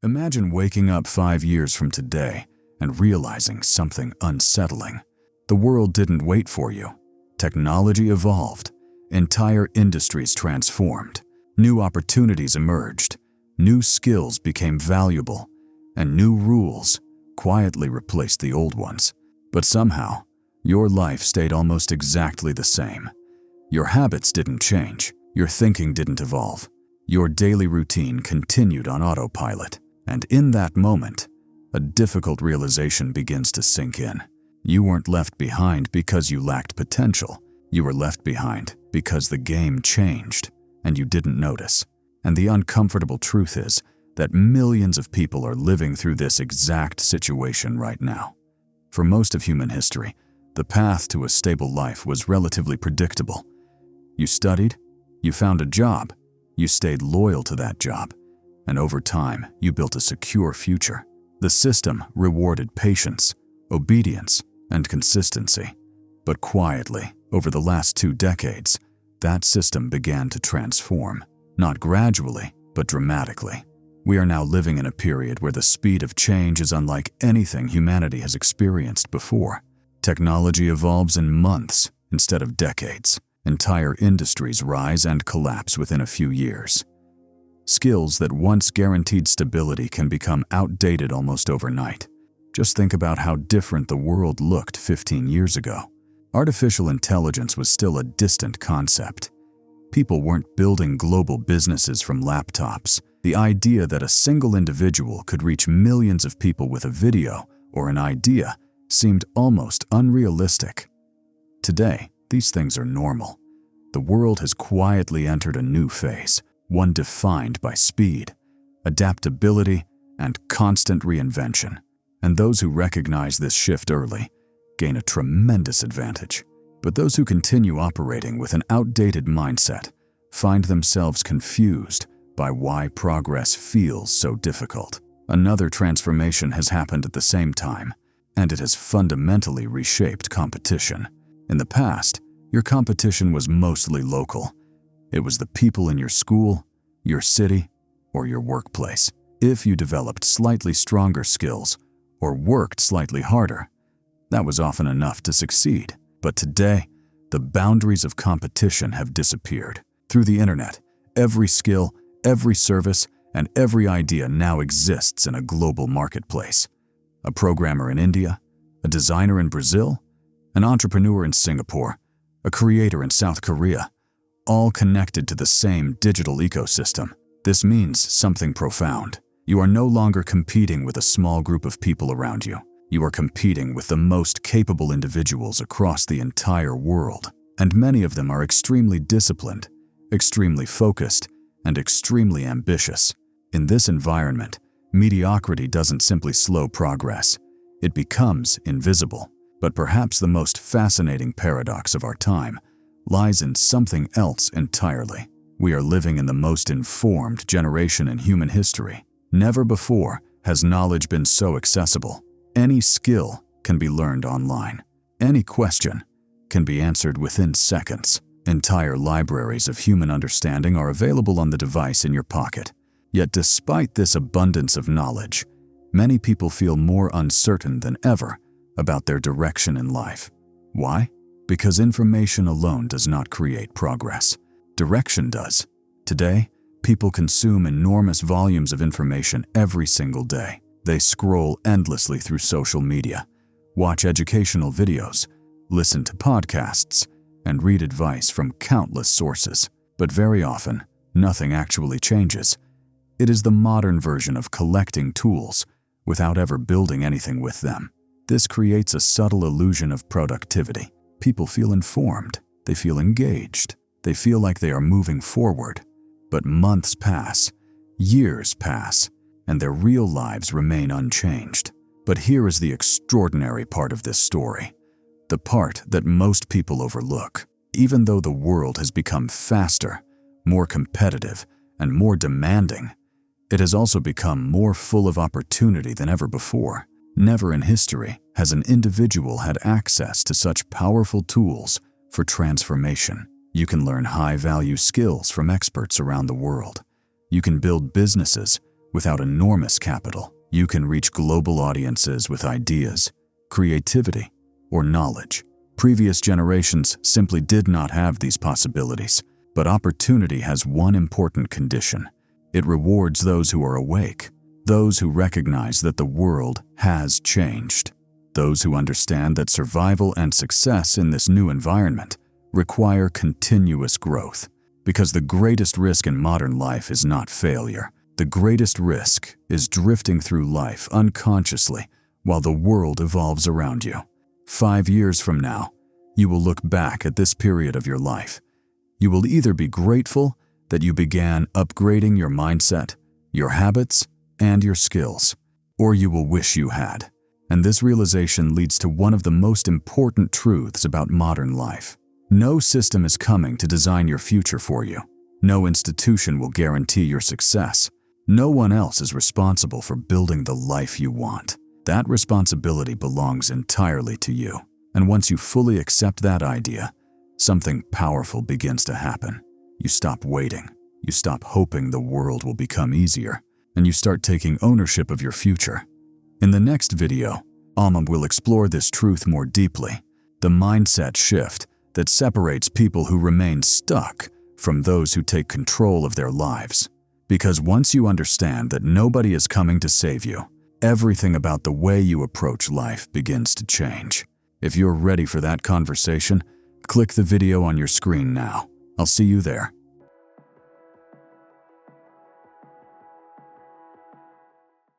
Imagine waking up 5 years from today and realizing something unsettling. The world didn't wait for you. Technology evolved. Entire industries transformed. New opportunities emerged. New skills became valuable. And new rules quietly replaced the old ones. But somehow, your life stayed almost exactly the same. Your habits didn't change. Your thinking didn't evolve. Your daily routine continued on autopilot. And in that moment, a difficult realization begins to sink in. You weren't left behind because you lacked potential. You were left behind because the game changed, and you didn't notice. And the uncomfortable truth is that millions of people are living through this exact situation right now. For most of human history, the path to a stable life was relatively predictable. You studied, you found a job, you stayed loyal to that job, and over time, you built a secure future. The system rewarded patience, obedience, and consistency. But quietly, over the last 2 decades, that system began to transform. Not gradually, but dramatically. We are now living in a period where the speed of change is unlike anything humanity has experienced before. Technology evolves in months instead of decades. Entire industries rise and collapse within a few years. Skills that once guaranteed stability can become outdated almost overnight. Just think about how different the world looked 15 years ago. Artificial intelligence was still a distant concept. People weren't building global businesses from laptops. The idea that a single individual could reach millions of people with a video or an idea seemed almost unrealistic. Today, these things are normal. The world has quietly entered a new phase, one defined by speed, adaptability, and constant reinvention. And those who recognize this shift early gain a tremendous advantage. But those who continue operating with an outdated mindset find themselves confused by why progress feels so difficult. Another transformation has happened at the same time, and it has fundamentally reshaped competition. In the past, your competition was mostly local. It was the people in your school, your city, or your workplace. If you developed slightly stronger skills or worked slightly harder, that was often enough to succeed. But today, the boundaries of competition have disappeared. Through the internet, every skill, every service, and every idea now exists in a global marketplace. A programmer in India, a designer in Brazil, an entrepreneur in Singapore, a creator in South Korea, all connected to the same digital ecosystem. This means something profound. You are no longer competing with a small group of people around you. You are competing with the most capable individuals across the entire world. And many of them are extremely disciplined, extremely focused, and extremely ambitious. In this environment, mediocrity doesn't simply slow progress. It becomes invisible. But perhaps the most fascinating paradox of our time lies in something else entirely. We are living in the most informed generation in human history. Never before has knowledge been so accessible. Any skill can be learned online. Any question can be answered within seconds. Entire libraries of human understanding are available on the device in your pocket. Yet despite this abundance of knowledge, many people feel more uncertain than ever about their direction in life. Why? Because information alone does not create progress. Direction does. Today, people consume enormous volumes of information every single day. They scroll endlessly through social media, watch educational videos, listen to podcasts, and read advice from countless sources. But very often, nothing actually changes. It is the modern version of collecting tools without ever building anything with them. This creates a subtle illusion of productivity. People feel informed, they feel engaged, they feel like they are moving forward. But months pass, years pass, and their real lives remain unchanged. But here is the extraordinary part of this story, the part that most people overlook. Even though the world has become faster, more competitive, and more demanding, it has also become more full of opportunity than ever before. Never in history has an individual had access to such powerful tools for transformation. You can learn high-value skills from experts around the world. You can build businesses Without enormous capital, you can reach global audiences with ideas, creativity, or knowledge. Previous generations simply did not have these possibilities, but opportunity has one important condition. It rewards those who are awake, those who recognize that the world has changed, those who understand that survival and success in this new environment require continuous growth. Because the greatest risk in modern life is not failure. The greatest risk is drifting through life unconsciously while the world evolves around you. 5 years from now, you will look back at this period of your life. You will either be grateful that you began upgrading your mindset, your habits, and your skills, or you will wish you had. And this realization leads to one of the most important truths about modern life. No system is coming to design your future for you. No institution will guarantee your success. No one else is responsible for building the life you want. That responsibility belongs entirely to you. And once you fully accept that idea, something powerful begins to happen. You stop waiting. You stop hoping the world will become easier. And you start taking ownership of your future. In the next video, Alma will explore this truth more deeply. The mindset shift that separates people who remain stuck from those who take control of their lives. Because once you understand that nobody is coming to save you, everything about the way you approach life begins to change. If you're ready for that conversation, click the video on your screen now. I'll see you there.